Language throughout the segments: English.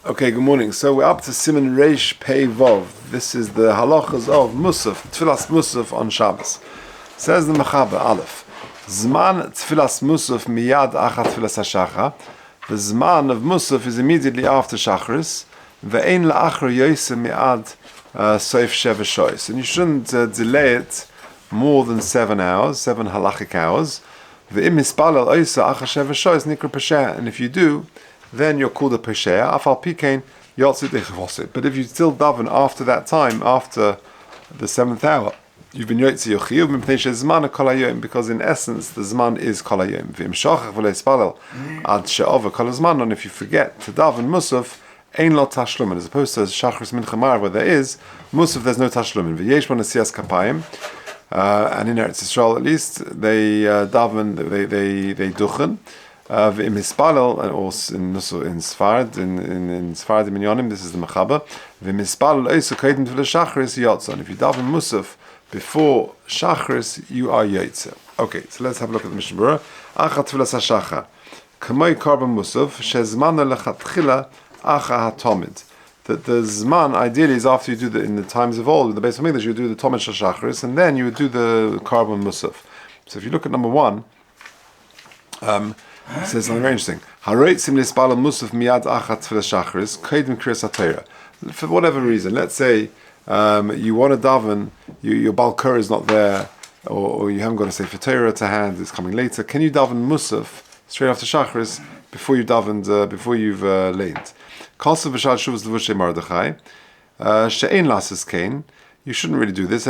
Okay, good morning. So we're up to Siman Reish Pei Vov. This is the halachas of Mussaf, Tfilas Mussaf on Shabbos. Says the Mechaber Aleph. Zman Tfilas Mussaf miyad achat Tfilas HaShacha. The Zman of Mussaf is immediately after Shachris. Ve'ein la'achar yoyse mi'ad soif sheva shoyes. And you shouldn't delay it more than 7 hours, 7 halachic hours. Ve'im hispalel oyse achar sheva shoyes nikra pesheah. And if you do, then you're called a pesheah. Afal pikein yotzit echavosit. But if you still daven after that time, after the 7th hour, you've been yotzi yochiyuv mipnei shezman kol hayom, because in essence the zman is kol hayom. V'im shochach v'lo yispalel ad she'ova kol hazman. And if you forget to daven musaf, ein lo tashlumin. As opposed to shachris mincha mar, where there is musaf, there's no tashlumin. V'yesh bo nesiyas kapayim. And in Eretz Yisrael, at least, they daven, they duchen. In Mispalel, and also in Sfard, in Sfard Minyanim, this is the Mechaber. V'mispalel oisu kaidim tefillah Shachris yotzon. If you daven Mussaf before Shachris, you are yotze. Okay, so let's have a look at the Mishnah Berurah. Achat tefillah Hashacha. Kamoi korban Mussaf, shezmana lechatchila acha hatomid. That the zman ideally is after you do in the times of old, in the base of English, you do the Tomid Shachris, and then you would do the korban Mussaf. So if you look at number 1, it says something very interesting. For whatever reason, let's say you want to daven, your Golker is not there, or you haven't got a Sefer Torah to hand, it's coming later. Can you daven Mussaf straight after Shachris before you've davened, before you've laid? You shouldn't really do this.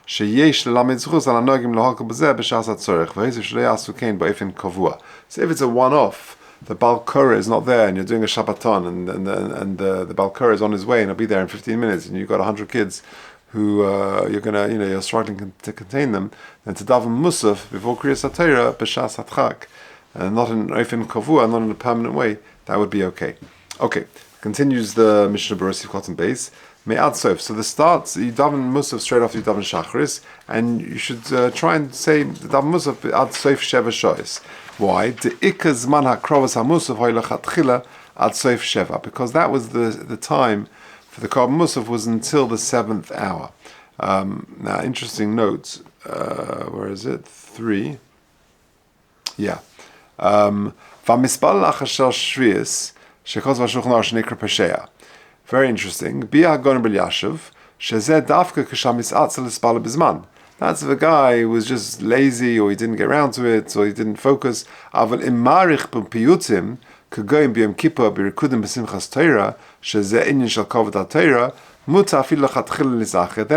שיש ללמד זכוס על הנוהגים להוקל בזה בשעת הצורך, והאיזה שלא יעשו כן באופן קבוע. So if it's a one-off, the Golker is not there, and you're doing a Shabbaton, and the Golker is on his way, and he'll be there in 15 minutes, and you've got 100 kids who you're struggling to contain them, then to daven Mussaf before Kriyas HaTorah b'shas HaTchak, and not in ofin kavua, not in a permanent way, that would be okay. Okay, continues the Mishnah Berurah Sivkot and Beis. Me'ad sof. So the start, you daven Mussaf straight after you daven Shachris, and you should try and say the daven Mussaf ad sof sheva shoyes. Why? De'ika zman ha'krovas ha'Mussaf hoy lechatchila ad sof sheva, because that was the time for the korban Mussaf was until the 7th hour. Now, interesting note. Where is it? 3. Yeah. V'mispal lachashel shvius shekos v'shulchan aruch shenekra pesheah. Very interesting. That's if a guy was just lazy, or he didn't get around to it, or he didn't focus. Then it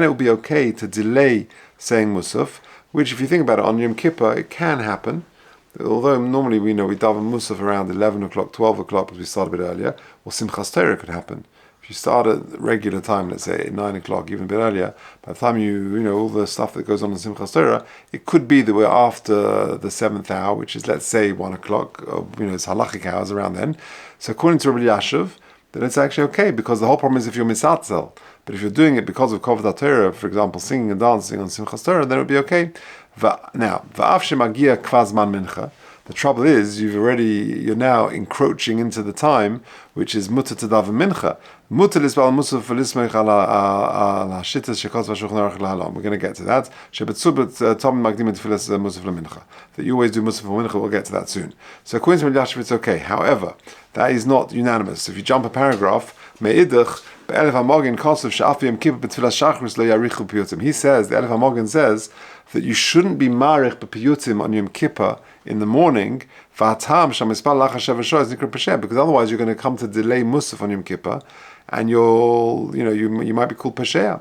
would be okay to delay saying Mussaf, which, if you think about it, on Yom Kippur, it can happen. Although normally we know we daven Mussaf around 11 o'clock, 12 o'clock, because we start a bit earlier, or Simchas Torah could happen. If you start at regular time, let's say at 9 o'clock, even a bit earlier, by the time you know all the stuff that goes on in Simchas Torah, it could be that we're after the 7th hour, which is, let's say, 1 o'clock, or, it's halachic hours around then. So according to Rabbi Yashav, then it's actually okay, because the whole problem is if you're misatzel. But if you're doing it because of Kovod HaTorah, for example, singing and dancing on Simchas Torah, then it would be okay. Now, va'af shemagia kvazman mincha. The trouble is, you're now encroaching into the time which is mutter to daven mincha. Mutter lisbal musaf v'lismech ala shittas shekos v'shulchan aruch lahalom. We're going to get to that. Shebetzubet tom magdim tefillas musaf lemincha. That you always do musaf lemincha. We'll get to that soon. So according to Rabbi Yashav, it's okay. However, that is not unanimous. If you jump a paragraph, me'idach be'elef hamogin kosav she'af b'yom kippur b'tfilas shachris lo yarichu piyutim. He says, the elef hamogin says that you shouldn't be marich b'piyutim on Yom Kippur in the morning, because otherwise you're going to come to delay Mussaf on Yom Kippur, and you might be called pesheah.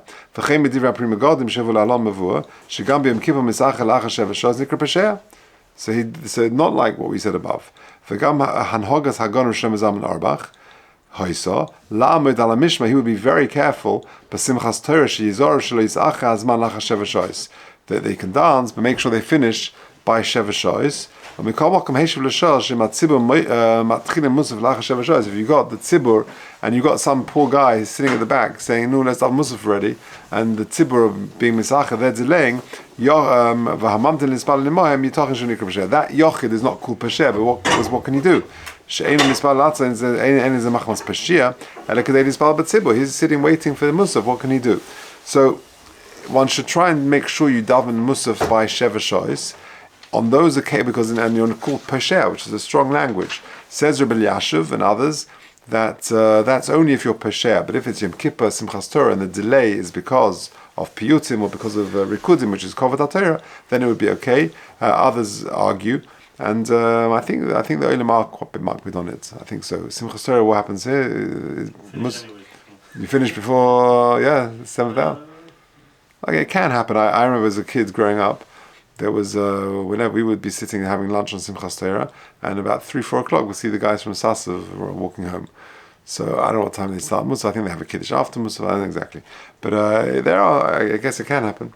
So he said not like what we said above. He would be very careful that they can dance, but make sure they finish by Sheva Shoyes. If you got the tzibur and you got some poor guy sitting at the back saying, no, let's have Mussaf ready, and the tzibur being misacha, they're delaying, that yochid is not called pesher, but what can you do? He's sitting waiting for the Mussaf. What can he do? So one should try and make sure you daven Mussaf by Sheva Shois on those occasions, because and you're called pesher, which is a strong language. Says Rabbi Yashuv and others that that's only if you're pesher. But if it's Yom Kippur, Simchas Torah, and the delay is because of piyutim or because of rikudim, which is kavod HaTorah, then it would be okay. Others argue, and I think the Olam are quite makbid on it. I think so. Simchas Torah, what happens here? You finish before 7th hour. Okay, it can happen. I remember as a kid growing up, there was whenever we would be sitting having lunch on Simchas Torah, and about 3-4 o'clock we'd see the guys from Sasav walking home. So I don't know what time they start Mussaf. I think they have a Kiddush after Mussaf. I don't know exactly, but I guess it can happen.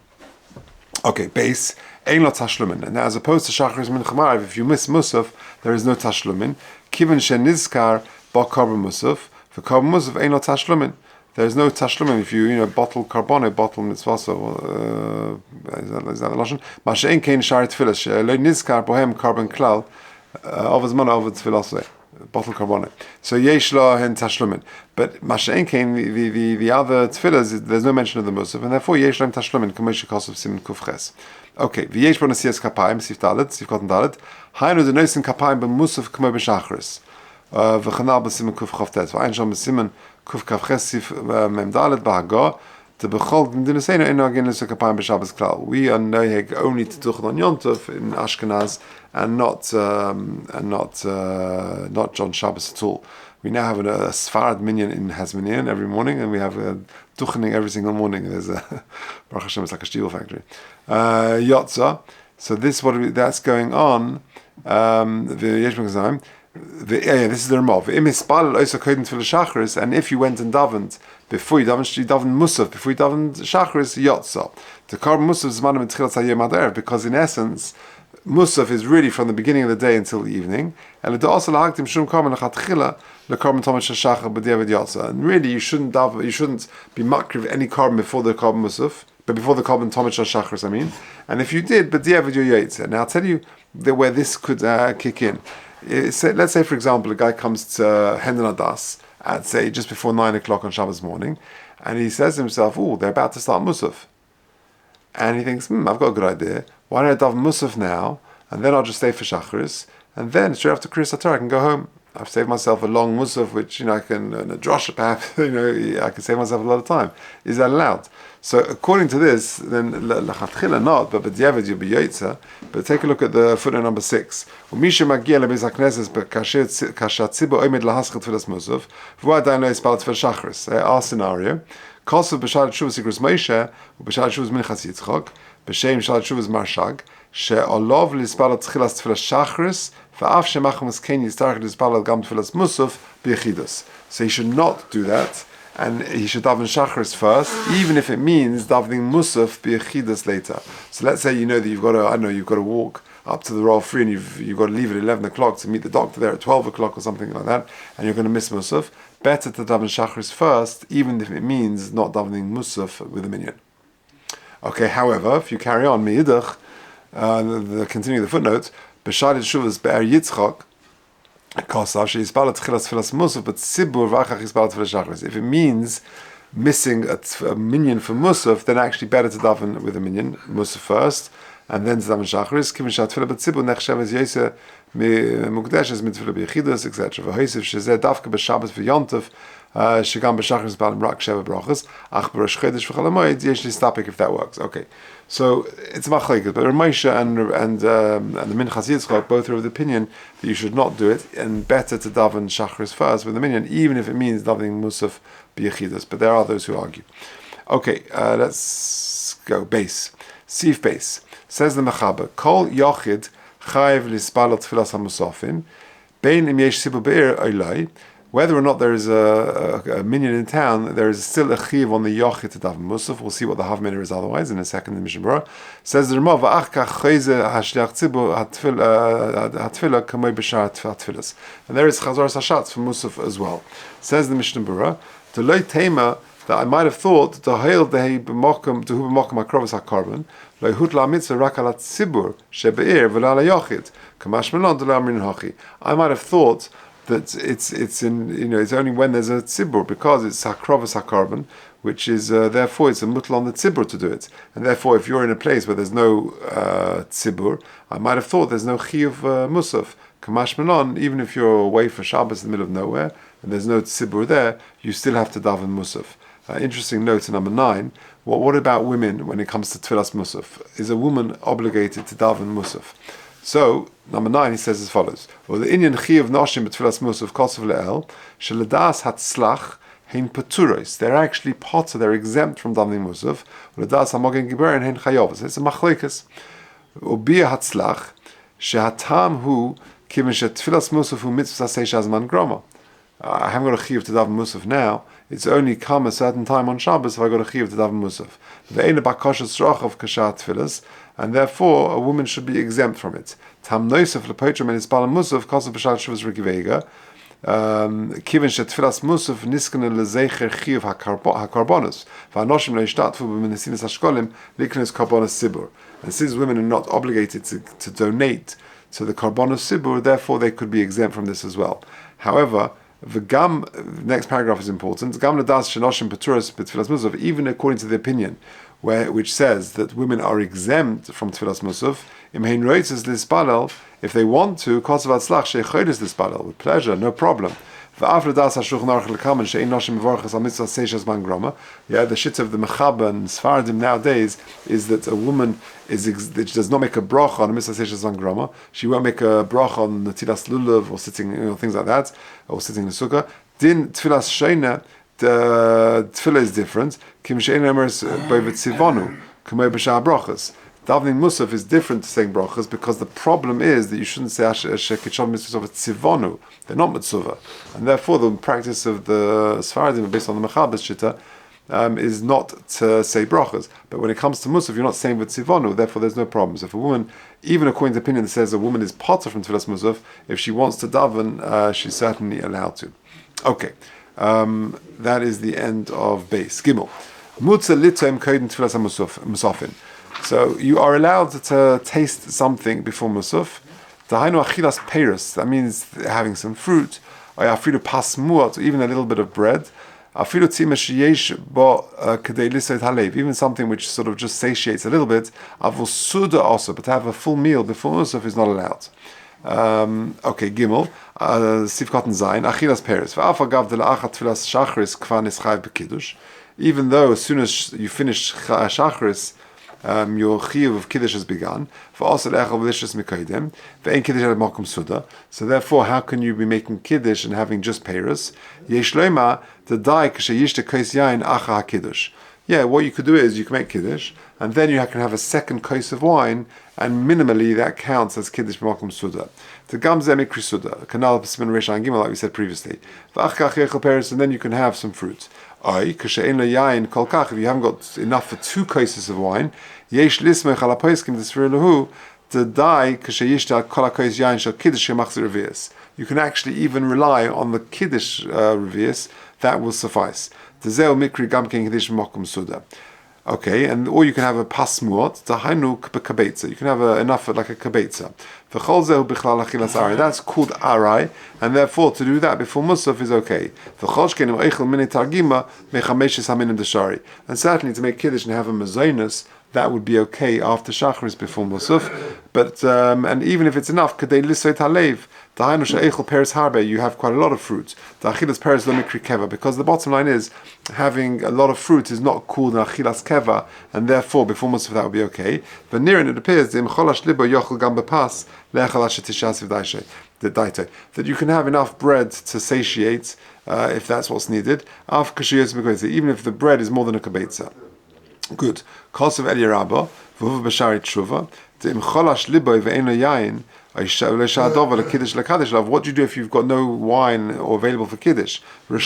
Okay, base ein lo tashlumin, and as opposed to Shacharis Mincha Ma'ariv, if you miss Mussaf, there is no tashlumin. Kiven shenizkar ba karban Mussaf, for karban Mussaf ein lo tashlumin. There is no tashlumin if you bottle carbone, bottle mitzvasa. Is that the lashon? Mashein kein shari tefillah lo nizkar bohem carbon klal avos mana avos tefillah bottle carbone. So yesh lo hen tashlumin. But mashein kein the other tefillahs, there's no mention of the Mussaf, and therefore yesh lo hen tashlumin k'moshe kosov simin kufches. Okay, v'yesh bo nesiyas kapayim sif kotan dalet. Haynu de noisin kapayim b'Mussaf k'mo b'shachris. V'chanal b'simin kuf chavtet. V'ayin shom b'simin Kuf Kavchesif Memdalet Bahaga, the Bechol Dinasena in again is a Kapayim B'Shabbos Klal. We are noheg only to Duchel on Yontov in Ashkenaz and not John Shabbos at all. We now have a Sfarad minyan in Hasmonian every morning, and we have a Duchening every single morning. There's a Baruch Hashem, it's like a steel factory. Yotza. So that's going on. This is the Ramov. And if you went and davened before you davened Mussaf, before you davened Shachris, Yotza. The Karban Mussaf is Zmanim Tchilas Hayom Ader, because in essence, Mussaf is really from the beginning of the day until the evening. And really, you shouldn't be makriv any carbon before the Karban Mussaf, but before the Karban Tomach Shachris, I mean. And if you did, but Diavad your Yaitza. Now I'll tell you where this could kick in. Let's say, for example, a guy comes to Henden Adas at, say, just before 9 o'clock on Shabbos morning, and he says to himself, oh, they're about to start Mussaf. And he thinks, I've got a good idea. Why don't I daven Mussaf now, and then I'll just stay for Shacharis, and then straight after Kriyas HaTorah I can go home. I've saved myself a long Mussaf, which, I can, a drosha perhaps, I can save myself a lot of time. Is that allowed? So according to this, then l'chatchila not, but b'diavad you'll be yotza. But take a look at the footnote number 6. U'misha magia lebeis hakneses kasher tzibur omed lahaschet tfilas Mussaf v'u adayin lo yispal tfil shachris. Our scenario: Kosav b'shal tshuvas Igros Moshe u'b'shal tshuvas Minchas Yitzchok b'shem shal tshuvas Marshag she'olov lispal tchilas tfilas shachris v'af shemachmas ken yistarach lispal gam tfilas Mussaf b'yechidus. So he should not do that. And he should daven Shacharis first, even if it means davening Mussaf b'yechidus later. So let's say that you've got to walk up to the Royal Free, and you've got to leave at 11 o'clock to meet the doctor there at 12 o'clock or something like that, and you're going to miss Mussaf. Better to daven Shacharis first, even if it means not davening Mussaf with a minyan. Okay, however, if you carry on, Me'idach, continue the footnote, B'shad Shuvas Be'er Yitzchak, but if it means missing a minyan for Mussaf, then actually better to daven with a minyan, Mussaf first, and then to daven Shacharis. Kivin shatfila b'tzibur nechshev as yoseh mukdeshes mitfila b'yechidus, etc. V'hoisiv shezeh dafka b'Shabbos v'Yontif shegam b'Shacharis b'alim rak sheva brachas ach b'rosh chodesh v'chol hamoed yesh listapik if that works. Okay, so it's machlekes, but Moshe and the Minchas Yitzchak both are of the opinion that you should not do it, and better to daven Shacharis first with the minyan, even if it means davening Mussaf b'yechidus. But there are those who argue. Okay, let's go base. Sif base. Says the Mechaber, Kol Yochid Chayiv Lispalot Tfilas HaMusafin, Bein Im Yesh Sibu Be'er Oilai, Whether or not there is a minyan in town, there is still a chiyuv on the yochid to daven musaf. We'll see what the havminer is otherwise in a second in the Mishnah Berurah. Says the Ramah, and there is chazor sashatz for musaf as well. Says the Mishnah Berurah, the loy tema, that I might have thought to hail the b'mokum to hu b'mokum akrovas hakarbon lo hut la mitzvah rak al tzibur shebeir v'la la yochid kamash melon de la amrin hachi. I might have thought that it's in it's only when there's a tzibur, because it's hakrovas hakarbon, which is therefore it's a mutl on the tzibur to do it, and therefore if you're in a place where there's no tzibur, I might have thought there's no chiyuv musaf kamash melon. Even if you're away for Shabbos in the middle of nowhere and there's no tzibur there, you still have to daven musaf. Interesting note in number 9. What about women when it comes to tfilas musaf? Is a woman obligated to daven musaf? So number 9, he says as follows: well, the inyan chiyuv noshim b'tfilas musaf kosav le'el sheledas hatzlach hein paturos. They're actually potter. They're exempt from davening musaf. Ledas hamogen giberin hein chayovas. It's a machlekes. Ubia hatzlach shehatam hu kiven shetfilas musaf hu mitzvah seish azman groma. I haven't got a chiyuv to daven musaf now. It's only come a certain time on Shabbos if I got a chiyuv to daven musaf. Ve'ena bakashas rochav kashat tfilas, and therefore a woman should be exempt from it. Tam noisef lepoitrim and ispal musaf kosav b'shat shuvas rikivega. Kiven shetfilas musaf niskane lezecher chiyuv hakarbonos. Va'anoshim leishtatfu b'menesinas hashkolim liknes karbonos sibur. And since women are not obligated to donate to the karbonos sibur, therefore they could be exempt from this as well. However, the next paragraph is important. Even according to the opinion, which says that women are exempt from tfilas musaf, if they want to, with pleasure, no problem. Yeah, the shit of the Mechaba and Sfaradim nowadays is that a woman that she does not make a bracha on a mitzvah seishes zman groma. She won't make a bracha on the tilas lulav or sitting, things like that, or sitting in the sukkah. Din tfilas sheina, the tefillah is different. Kim sheina emers bovet tzivonu, k'mei b'shah brachas. Davening musaf is different to saying brachas, because the problem is that you shouldn't say shekitshon mitzvahs of tzivonu. They're not mitzvah, and therefore the practice of the Sfaradim based on the Mechaba's shita is not to say brachas. But when it comes to musaf, you're not saying with tzivonu. Therefore, there's no problem. So if a woman, even according to the opinion that says a woman is potter from tfilas musaf, if she wants to daven, she's certainly allowed to. Okay, that is the end of base Gimel. Mutza litzim koden tfilas musafin. So you are allowed to taste something before musaf. Dahainu achilas peiros. That means having some fruit. Or afilu pasmuot, even a little bit of bread. Afilu tzima sheyesh bo kedei lisot halev. Even something which sort of just satiates a little bit. Avul suda also, but to have a full meal before musaf is not allowed. Okay, Gimel. Sivkot and Zayin. Achilas peiros. Va'afagav de la'achat tfilas shachris kvan ischayv bekiddush. Even though as soon as you finish shachris, your chiyuv of kiddush has begun. So therefore, how can you be making kiddush and having just peiros? Yeah, what you could do is you can make kiddush, and then you can have a second kos of wine, and minimally that counts as kiddush b'makom suda. The gamzeh mikri suda, kanal b'siman reish an gimel, like we said previously. And then you can have some fruit. If you haven't got enough for 2 koses of wine, you can actually even rely on the kiddush revius, that will suffice. Okay, and or you can have a pasmuot, tahanuk bekabetza. You can have enough like a kabetza. That's called arai, and therefore to do that before musaf is okay. And certainly to make kiddush and have a mazonos, that would be okay after shacharis before musaf. But and even if it's enough, kadei lisot halev. You have quite a lot of fruit. Because the bottom line is, having a lot of fruit is not called an achilas keva, and therefore before musaf that would be okay. But near it appears that you can have enough bread to satiate if that's what's needed. Even if the bread is more than a kabetza. Good. What do you do if you've got no wine or available for kiddush? You're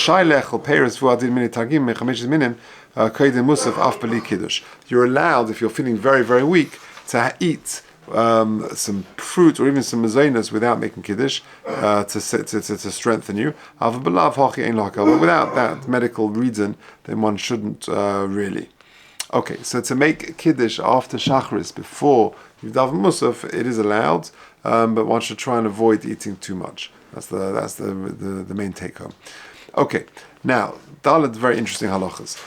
allowed, if you're feeling very, very weak, to eat some fruit or even some mazonas without making kiddush to strengthen you. But without that medical reason, then one shouldn't really. Okay, so to make kiddush after shachris before you daven Mussaf, it is allowed, but one should try and avoid eating too much. That's the main take home. Okay, now Dalet, very interesting halachas.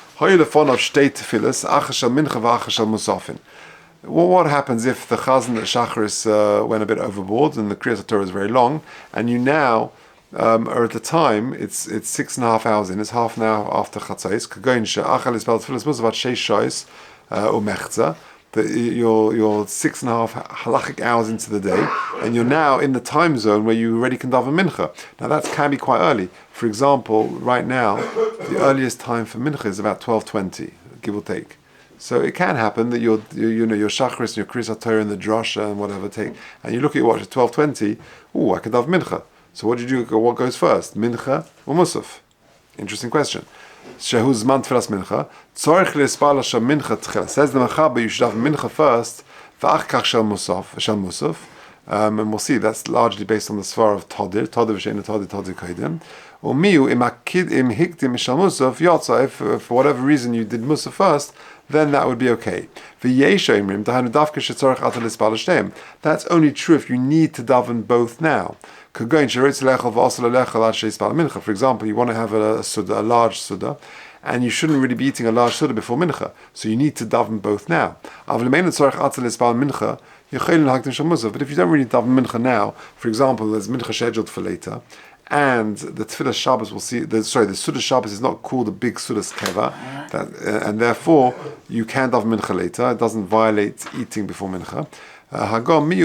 What happens if the chazan at shachris went a bit overboard and the Kriyas Torah is very long, and you now or at the time it's 6.5 hours in, it's half an hour after chatzos. You're 6.5 halachic hours into the day, and you're now in the time zone where you already can daven mincha. Now that can be quite early. For example, right now the earliest time for mincha is about 12:20, give or take. So it can happen that your shachris and your Kriyas Torah and the drasha and whatever and you look at your watch at 12:20. I can daven mincha. So what do you do? What goes first, mincha or musaf? Interesting question. Shehu zman tfilas mincha. Tzorich leispal hashem mincha tchila. Says the Mechaber, you should have mincha first. V'ach kach shel musaf. And we'll see that's largely based on the svar of Todir v'shein Todir kaidem. Umiu im hikdim shel musaf yotza. If for whatever reason you did musaf first, then that would be okay. That's only true if you need to daven both now. For example, you want to have a large suda, and you shouldn't really be eating a large suda before mincha, so you need to daven both now. But if you don't really daven mincha now, for example, there's mincha scheduled for later, and the Tefillah Shabbos the Suda Shabbos is not called a big Sudas Keva, and therefore you can daven mincha later. It doesn't violate eating before mincha. However,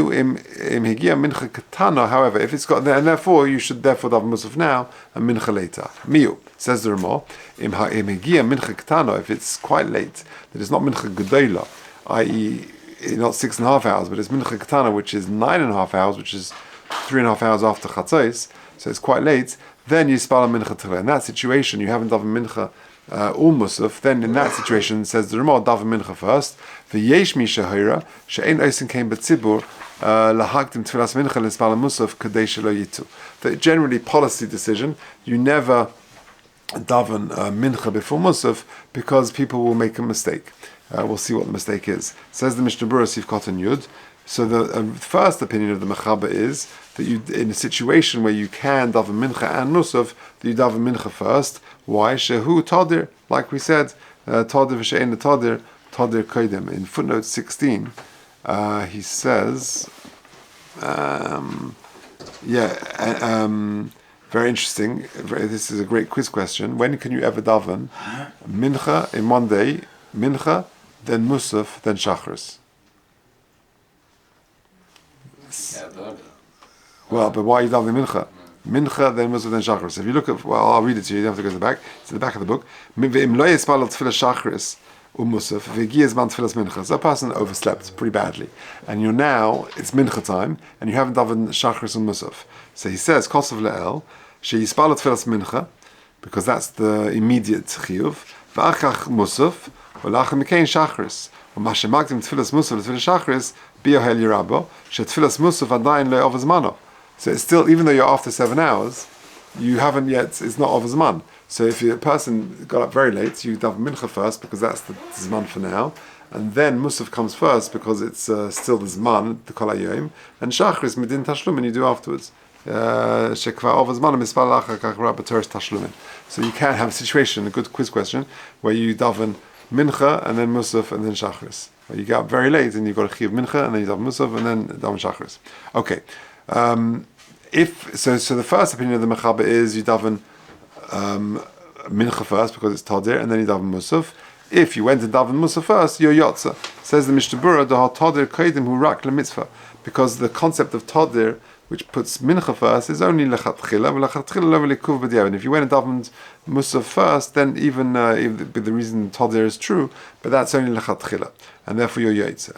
if it's got, and therefore you should daven Musaf now and mincha later. Miu, says the Ramah, if it's quite late, that it's not mincha gedola, i.e. not 6.5 hours, but it's mincha ketana, which is 9.5 hours, which is 3.5 hours after chatzos. So it's quite late, then you spal mincha tefillah. In that situation, you haven't daven mincha or musaf. Then in that situation, says the Ramah, daven mincha first. V'yesh mi shehira she'ein oisin kein betzibur lahagdim tefillas mincha l'spal musaf kadei shelo yitu. The generally policy decision, you never daven mincha before musaf because people will make a mistake. We'll see what the mistake is. Says the Mishnah Berurah Sif Kotan Yud. So the first opinion of the Mechaber is that you, in a situation where you can daven mincha and musaf, that you daven mincha first. Why? Shehu tadir, like we said, tadir v'she'en tadir koidem. In footnote 16, he says, very interesting. This is a great quiz question. When can you ever daven mincha in one day? Mincha, then musaf, then shachris. Well, but why are you davening mincha? Mincha, then musaf, then shachris. If you look at, I'll read it to you. You don't have to go to the back. It's at the back of the book. So a person overslept pretty badly, and it's mincha time, and you haven't davened shachris and musaf. So he says, kosav le'el, sheyispal tfilas mincha, because that's the immediate chiyuv. V'achach musaf, v'lachem mikein shachris. ומה שמקדים תפילת מוסף לתפילת שחרס, ביוהל ירבו, שתפילת מוסף עדיין לא עובר זמנו. So it's still, even though you're after 7 hours, you haven't yet, it's not over zman. So if a person got up very late, you daven mincha first, because that's the zman for now, and then musaf comes first, because it's still the zman, the kol hayom, and shachris midin tashlumin you do afterwards. Shekva over zman mispal achar kach rabbi teres tashlumin. So you can have a situation, a good quiz question, where you daven mincha and then musaf and then shachris. You get up very late and you've got a chiv mincha and then you daven musaf and then daven shachris. Okay. So the first opinion of the Mechaber is you daven mincha first because it's tadir, and then you daven musaf. If you went to daven musaf first, you're yotza. Says the Mishnah Berurah, the tadir kaidim hu rak lemitzvah, because the concept of tadir, which puts mincha first, is only lechatchila, but lechatchila lo velikuv b'diavad. If you went and davened musaf first, then even the reason tadir is true, but that's only lechatchila, and therefore you're yotza.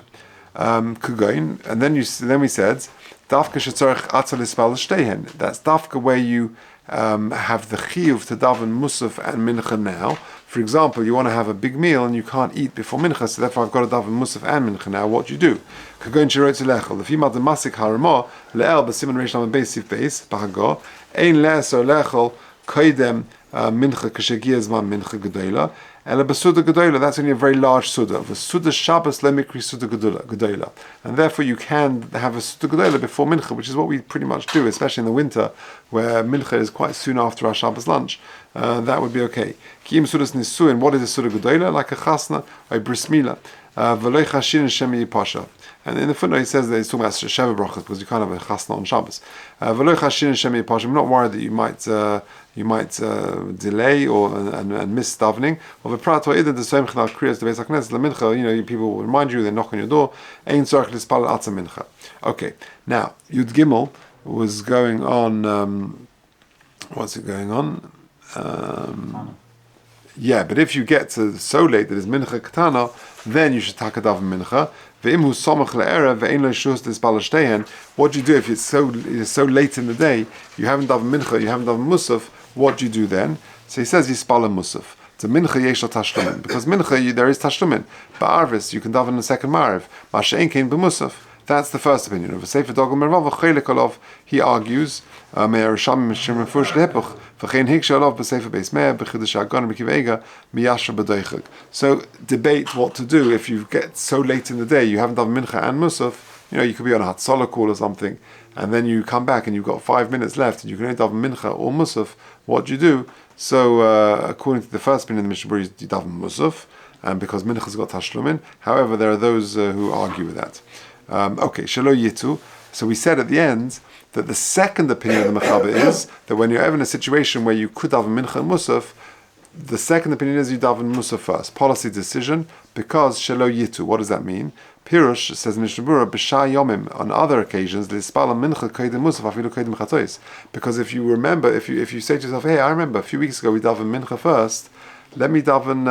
Kugain, and then we said Dafka shetzorich atzal ispal shtehen. That's dafka where you have the chiyuv to daven Mussaf and Mincha now. For example, you want to have a big meal and you can't eat before Mincha, so therefore I've got to daven Mussaf and Mincha now. What do you do? Kagon shirotz lechel. If you mad the masik haramo le'el b'siman reish lam beis sif beis b'hago ein le'asor lechel koidem Mincha kashegia zman Mincha gedola. And a basuda gedola, that's only a very large suda. The suda Shabbos lemikri suda gedola, and therefore you can have a suda gedola before mincha, which is what we pretty much do, especially in the winter, where mincha is quite soon after our Shabbos lunch. That would be okay. Kiim sudas nisuin. What is a suda gedola? Like a chasna or a bris milah. V'loy chashin shemi yipasha. And in the footnote, he says that he's talking about Sheva brachas because you can't have a chasna on Shabbos. V'loy chashin shemi yipasha. I'm not worried that you might delay and miss davening. Of a prat either the same chenal kriyas the beis hakneses the mincha. People will remind you, they knock on your door. Ein tzarich lispal atzah mincha. Okay, now Yud Gimel was going on. What's it going on? Yeah, but if you get to so late that it's mincha katana, then you should take a daven mincha. What do you do if it's so late in the day? You haven't daven mincha, you haven't daven Mussaf. What do you do then? So he says yispala Mussaf. To mincha yesh tashlumin, because mincha there is tashlumin. Ba'arvis you can daven the second mariv. Ma'ashein kein b'Mussaf. That's the first opinion. Of a sefer dogel mervav chelik olav. He argues me'ersham mishim refush lehepuch v'chein hiksha olav b'sefer beis mea b'chidush hagon b'kivega miyasher b'doichag. So debate what to do if you get so late in the day you haven't done mincha and Mussaf. You could be on a Hatzalah call or something, and then you come back and you've got 5 minutes left, and you can only daven mincha or Mussaf. What do you do? So according to the first opinion of the Mishnah Berurah, you daven Mussaf, and because mincha's got tashlumin. However, there are those who argue with that. Okay, shelo yitu. So we said at the end that the second opinion of the Mechaber is that when you're ever in a situation where you could daven mincha and Mussaf, the second opinion is you daven Mussaf first. Policy decision, because shelo yitu. What does that mean? Pirush says in Mishnah Berurah, b'sha yomim, on other occasions, l'yispal mincha koydem Mussaf afilu koydem chatois. Because if you remember, if you say to yourself, hey, I remember a few weeks ago we daven mincha first, let me daven,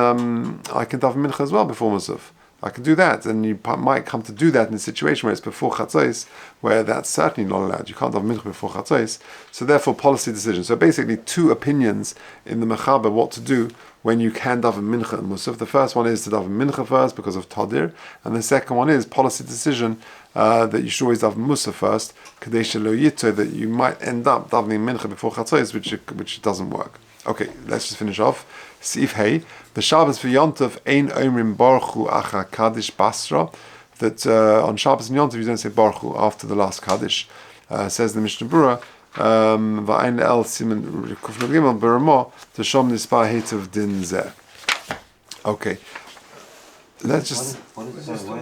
I can daven mincha as well before Mussaf. I can do that, and you might come to do that in a situation where it's before chatzos, where that's certainly not allowed. You can't daven mincha before chatzos. So therefore, policy decision. So basically, two opinions in the Mechaber what to do when you can daven mincha and Mussaf. The first one is to daven mincha first because of tadir, and the second one is policy decision that you should always daven Mussaf first, kadesh lo yito, that you might end up davening mincha before chatzos, which doesn't work. Okay, let's just finish off. Sif hey, the Shabbos for Yontov ein omrim baruch hu acha kaddish basra. That on Shabbos and Yontov you don't say baruch hu after the last kaddish. Says the Mishnah Berurah, va'ain el simen kufnul gimel beramo to shom nispar heitav din zeh. Okay, let's just. What is that? This is talking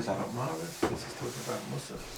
about Mussaf.